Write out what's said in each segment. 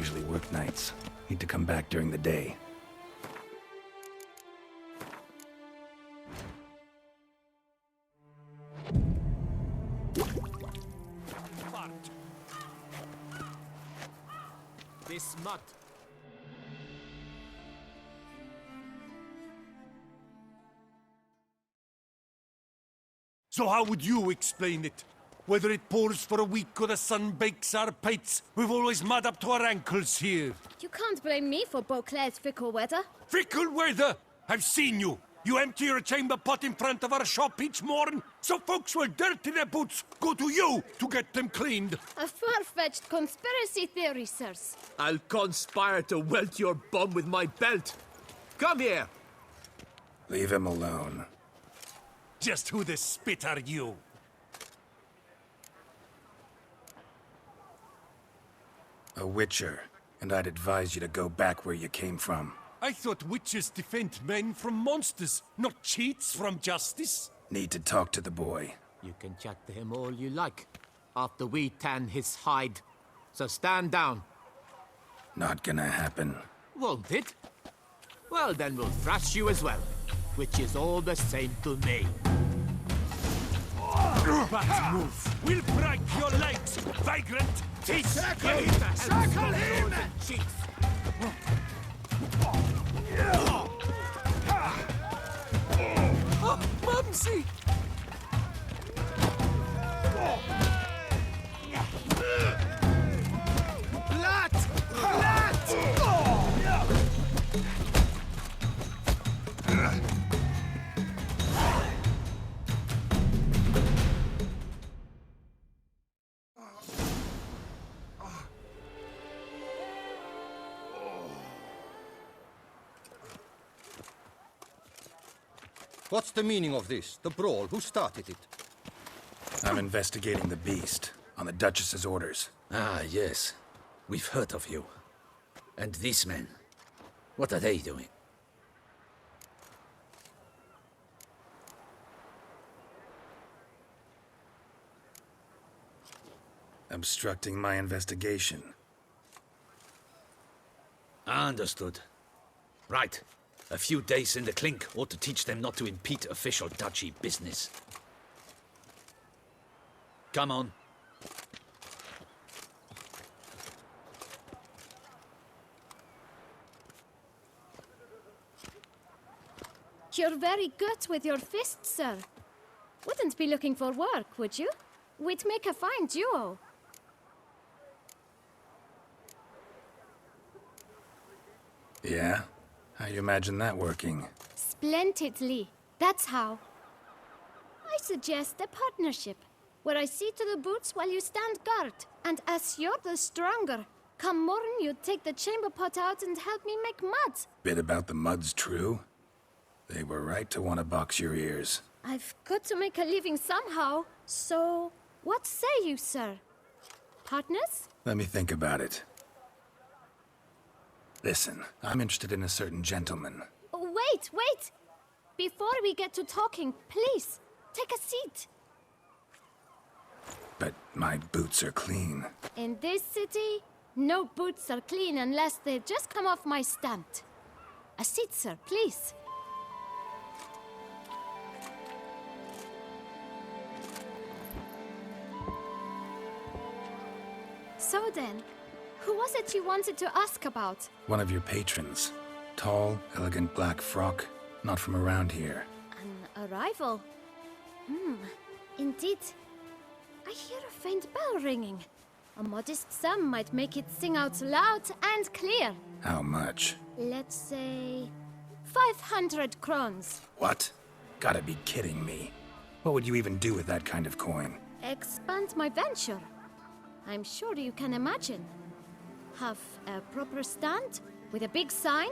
usually work nights. Need to come back during the day. This mud. So how would you explain it? Whether it pours for a week or the sun bakes our pates, we've always mud up to our ankles here. You can't blame me for Beauclair's fickle weather. Fickle weather! I've seen you! You empty your chamber pot in front of our shop each morn, so folks will dirty their boots, go to you to get them cleaned. A far-fetched conspiracy theory, sirs. I'll conspire to welt your bum with my belt. Come here. Leave him alone. Just who the spit are you? A witcher, and I'd advise you to go back where you came from. I thought witches defend men from monsters, not cheats from justice. Need to talk to the boy. You can chat to him all you like, after we tan his hide. So stand down. Not gonna happen. Won't it? Well, then we'll thrash you as well, which is all the same to me. Bad move. We'll break your legs, vagrant! Circle him! Circle him! Cheeks. Oh, Mumsy! Blood! Blood! What's the meaning of this? The brawl? Who started it? I'm investigating the beast, on the Duchess's orders. Ah, yes. We've heard of you. And these men, what are they doing? Obstructing my investigation. Understood. Right. A few days in the clink ought to teach them not to impede official duchy business. Come on. You're very good with your fists, sir. Wouldn't be looking for work, would you? We'd make a fine duo. Yeah? How you imagine that working? Splendidly. That's how. I suggest a partnership, where I see to the boots while you stand guard. And as you're the stronger, come morn you take the chamber pot out and help me make mud. Bit about the mud's true? They were right to want to box your ears. I've got to make a living somehow, so what say you, sir? Partners? Let me think about it. Listen, I'm interested in a certain gentleman. Wait, wait! Before we get to talking, please, take a seat. But my boots are clean. In this city, no boots are clean unless they just come off my stand. A seat, sir, please. So then, who was it you wanted to ask about? One of your patrons. Tall, elegant black frock. Not from around here. An arrival? Indeed. I hear a faint bell ringing. A modest sum might make it sing out loud and clear. How much? Let's say 500 crowns. What? Gotta be kidding me. What would you even do with that kind of coin? Expand my venture. I'm sure you can imagine. Have a proper stand with a big sign.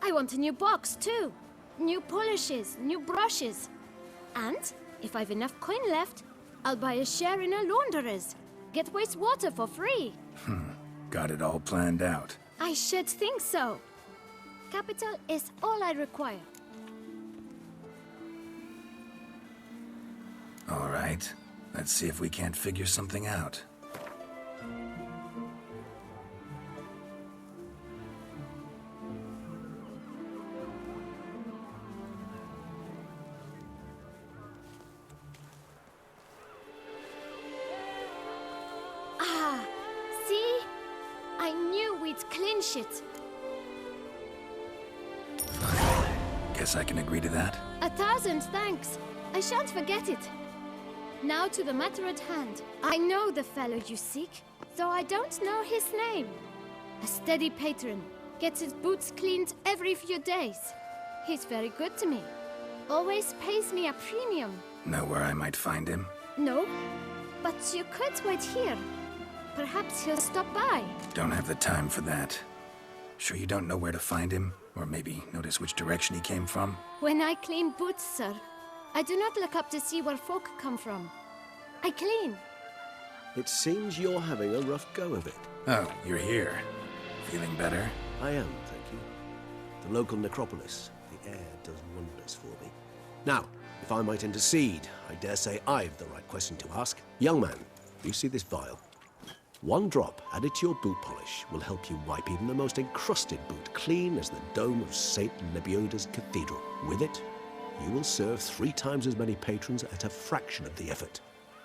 I want a new box too. New polishes, new brushes. And if I've enough coin left, I'll buy a share in a launderer's. Get wastewater for free. Got it all planned out. I should think so. Capital is all I require. All right. Let's see if we can't figure something out. polish it. Guess I can agree to that. 1,000 thanks. I shan't forget it. Now to the matter at hand. I know the fellow you seek, though I don't know his name. A steady patron. Gets his boots cleaned every few days. He's very good to me. Always pays me a premium. Know where I might find him? No, but you could wait here. Perhaps he'll stop by. Don't have the time for that. Sure you don't know where to find him? Or maybe notice which direction he came from? When I clean boots, sir, I do not look up to see where folk come from. I clean. It seems you're having a rough go of it. Oh, you're here. Feeling better? I am, thank you. The local necropolis. The air does wonders for me. Now, if I might intercede, I dare say I've the right question to ask. Young man, you see this vial? One drop added to your boot polish will help you wipe even the most encrusted boot clean as the dome of St. Lebioda's cathedral. With it, you will serve 3 times as many patrons at a fraction of the effort,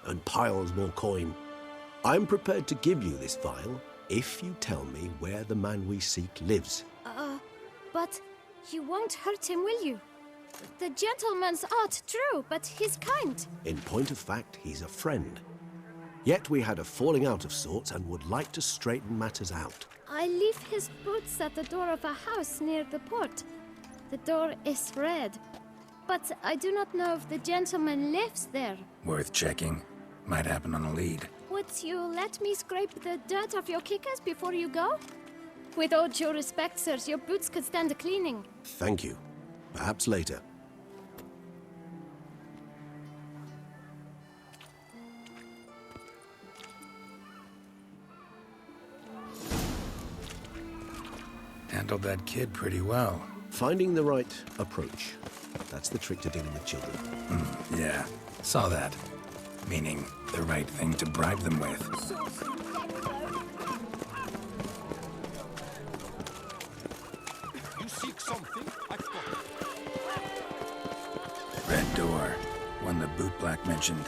and piles more coin. I'm prepared to give you this vial if you tell me where the man we seek lives. But you won't hurt him, will you? The gentleman's odd, true, but he's kind. In point of fact, he's a friend. Yet we had a falling out of sorts and would like to straighten matters out. I leave his boots at the door of a house near the port. The door is red, but I do not know if the gentleman lives there. Worth checking. Might happen on a lead. Would you let me scrape the dirt off your kickers before you go? With all due respect, sirs, your boots could stand a cleaning. Thank you. Perhaps later. Handled that kid pretty well. Finding the right approach. That's the trick to dealing with children. Yeah, saw that. Meaning, the right thing to bribe them with. You seek something? I've got it. Red door. One the boot black mentioned.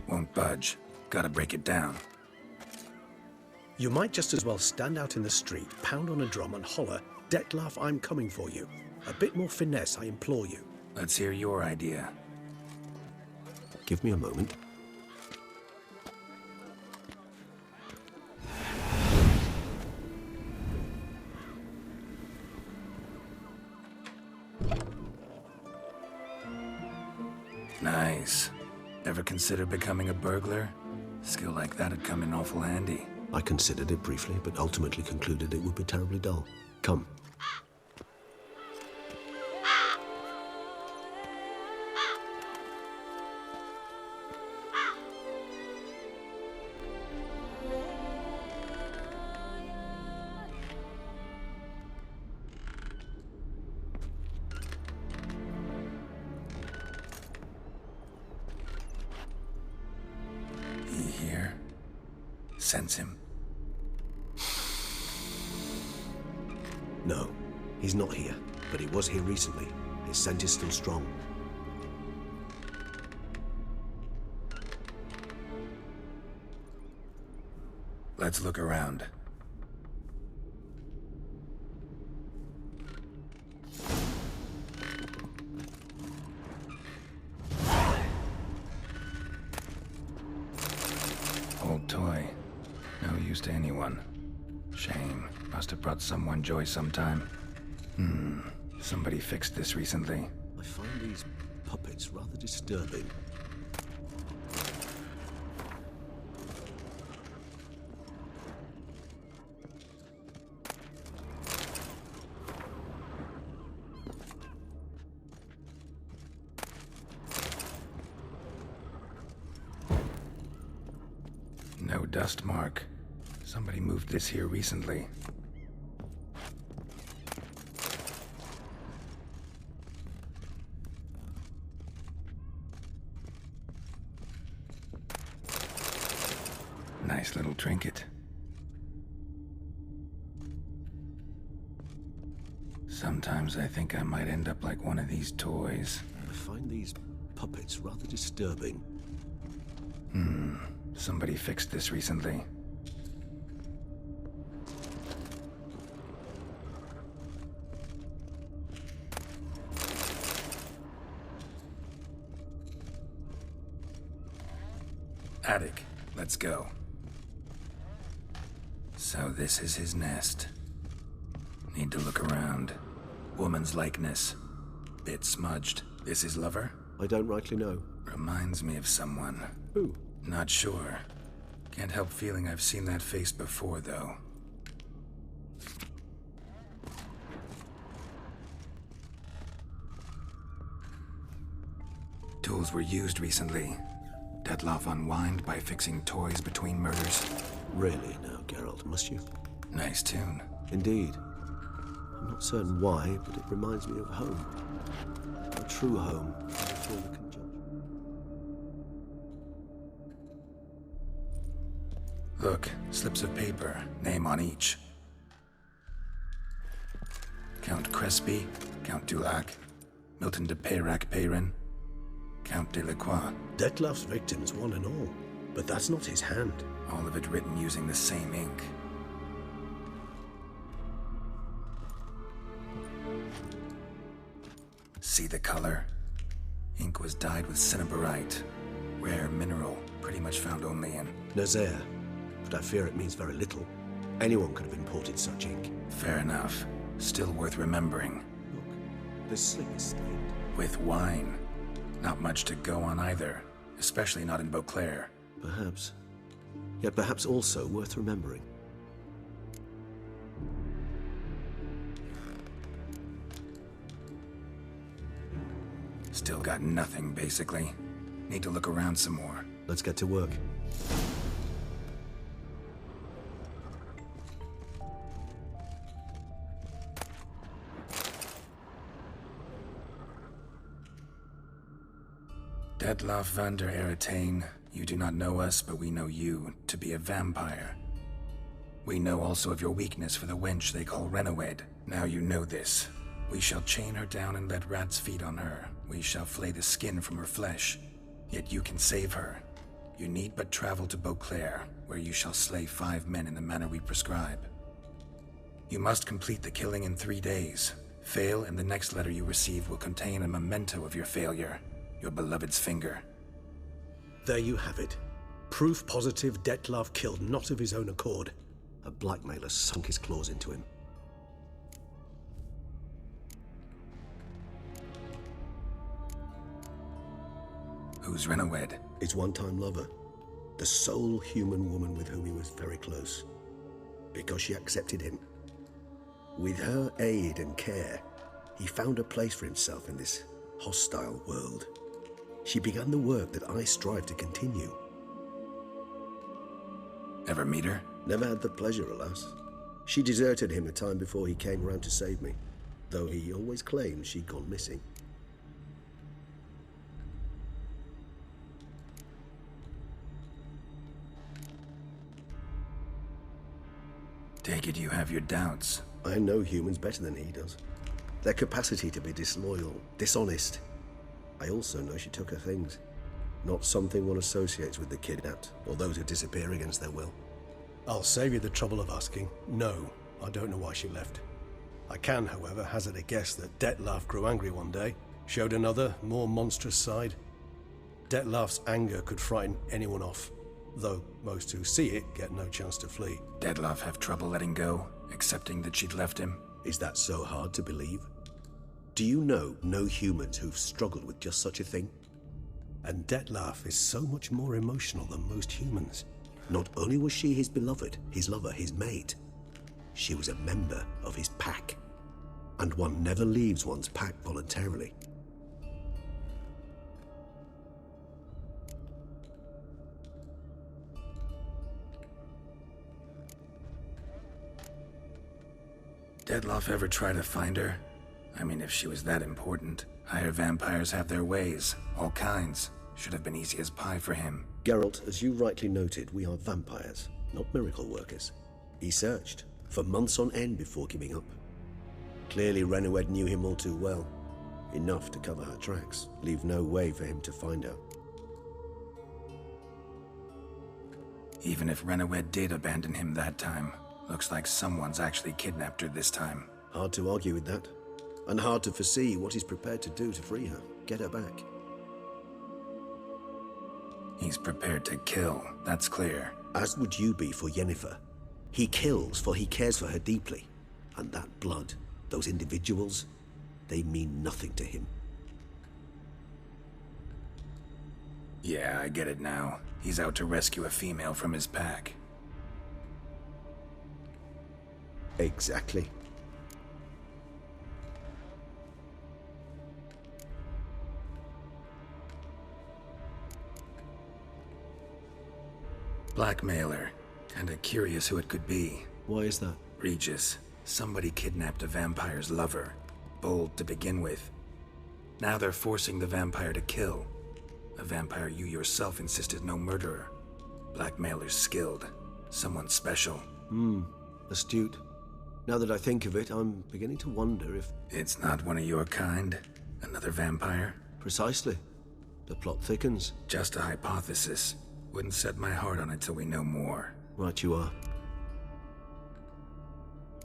Won't budge. Gotta break it down. You might just as well stand out in the street, pound on a drum and holler, "Detlef, I'm coming for you." A bit more finesse, I implore you. Let's hear your idea. Give me a moment. Nice. Ever consider becoming a burglar? Skill like that'd come in awful handy. I considered it briefly, but ultimately concluded it would be terribly dull. Come. He here? Sense him. No, he's not here, but he was here recently. His scent is still strong. Let's look around. Old toy. No use to anyone. Shame. Must have brought someone joy sometime. Somebody fixed this recently. I find these puppets rather disturbing. No dust mark. Somebody moved this here recently. Nice little trinket. Sometimes I think I might end up like one of these toys. I find these puppets rather disturbing. Somebody fixed this recently. Attic, let's go. So this is his nest. Need to look around. Woman's likeness. Bit smudged. This his lover? I don't rightly know. Reminds me of someone. Who? Not sure. Can't help feeling I've seen that face before, though. Tools were used recently. Detloff unwind by fixing toys between murders. Really now, Geralt, must you? Nice tune. Indeed. I'm not certain why, but it reminds me of home. A true home, before the conjunction. Look, slips of paper, name on each. Count Crespi, Count Dulac, Milton de Peyrac-Peyrin, Count Delacroix. Detloff's victims, one and all. But that's not his hand. All of it written using the same ink. See the color? Ink was dyed with cinnabarite. Rare mineral, pretty much found only in... Nazaire. But I fear it means very little. Anyone could have imported such ink. Fair enough. Still worth remembering. Look, this sling is stained. With wine. Not much to go on either. Especially not in Beauclair. Perhaps. Yet perhaps also worth remembering. Still got nothing, basically. Need to look around some more. Let's get to work. Detloff van der Eretain, you do not know us, but we know you to be a vampire. We know also of your weakness for the wench they call Renawed. Now you know this. We shall chain her down and let rats feed on her. We shall flay the skin from her flesh. Yet you can save her. You need but travel to Beauclair, where you shall slay 5 men in the manner we prescribe. You must complete the killing in 3 days. Fail, and the next letter you receive will contain a memento of your failure. Your beloved's finger. There you have it. Proof positive Detloff killed not of his own accord. A blackmailer sunk his claws into him. Who's Renawed? His one-time lover. The sole human woman with whom he was very close. Because she accepted him. With her aid and care, he found a place for himself in this hostile world. She began the work that I strive to continue. Ever meet her? Never had the pleasure, alas. She deserted him a time before he came round to save me, though he always claimed she'd gone missing. Take it you have your doubts. I know humans better than he does. Their capacity to be disloyal, dishonest. I also know she took her things. Not something one associates with the kidnapped, or those who disappear against their will. I'll save you the trouble of asking. No, I don't know why she left. I can, however, hazard a guess that Detloff grew angry one day, showed another, more monstrous side. Detloff's anger could frighten anyone off, though most who see it get no chance to flee. Detloff have trouble letting go, accepting that she'd left him? Is that so hard to believe? Do you know no humans who've struggled with just such a thing? And Detloff is so much more emotional than most humans. Not only was she his beloved, his lover, his mate, she was a member of his pack. And one never leaves one's pack voluntarily. Detloff ever try to find her? I mean, if she was that important. Higher vampires have their ways, all kinds. Should have been easy as pie for him. Geralt, as you rightly noted, we are vampires, not miracle workers. He searched for months on end before giving up. Clearly Renowed knew him all too well. Enough to cover her tracks, leave no way for him to find her. Even if Renowed did abandon him that time, looks like someone's actually kidnapped her this time. Hard to argue with that. And hard to foresee what he's prepared to do to free her, get her back. He's prepared to kill, that's clear. As would you be for Yennefer. He kills for he cares for her deeply. And that blood, those individuals, they mean nothing to him. Yeah, I get it now. He's out to rescue a female from his pack. Exactly. Blackmailer. Kinda curious who it could be. Why is that? Regis. Somebody kidnapped a vampire's lover. Bold to begin with. Now they're forcing the vampire to kill. A vampire you yourself insisted no murderer. Blackmailer's skilled. Someone special. Astute. Now that I think of it, I'm beginning to wonder if... It's not one of your kind? Another vampire? Precisely. The plot thickens. Just a hypothesis. Wouldn't set my heart on it till we know more. Right you are.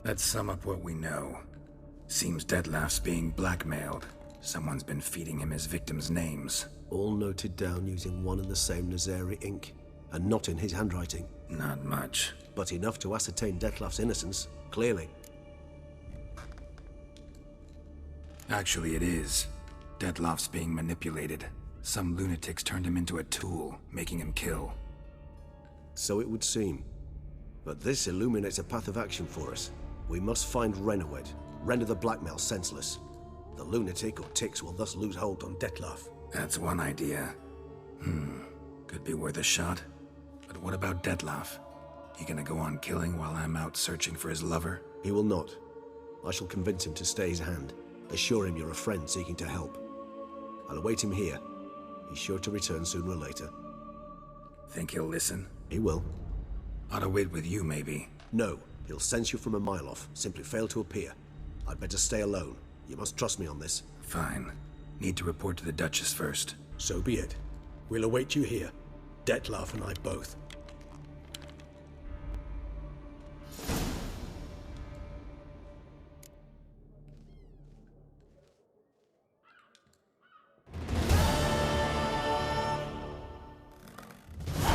Let's sum up what we know. Seems Detlef's being blackmailed. Someone's been feeding him his victims' names. All noted down using one and the same Nazari ink, and not in his handwriting. Not much. But enough to ascertain Detlef's innocence, clearly. Actually, it is. Detlef's being manipulated. Some lunatics turned him into a tool, making him kill. So it would seem. But this illuminates a path of action for us. We must find Renowed, render the blackmail senseless. The lunatic or ticks will thus lose hold on Detlef. That's one idea. Could be worth a shot. But what about Detlef? He gonna go on killing while I'm out searching for his lover? He will not. I shall convince him to stay his hand. Assure him you're a friend seeking to help. I'll await him here. He's sure to return sooner or later. Think he'll listen? He will. Ought to wait with you, maybe. No, he'll sense you from a mile off. Simply fail to appear. I'd better stay alone. You must trust me on this. Fine. Need to report to the Duchess first. So be it. We'll await you here. Detlef and I both.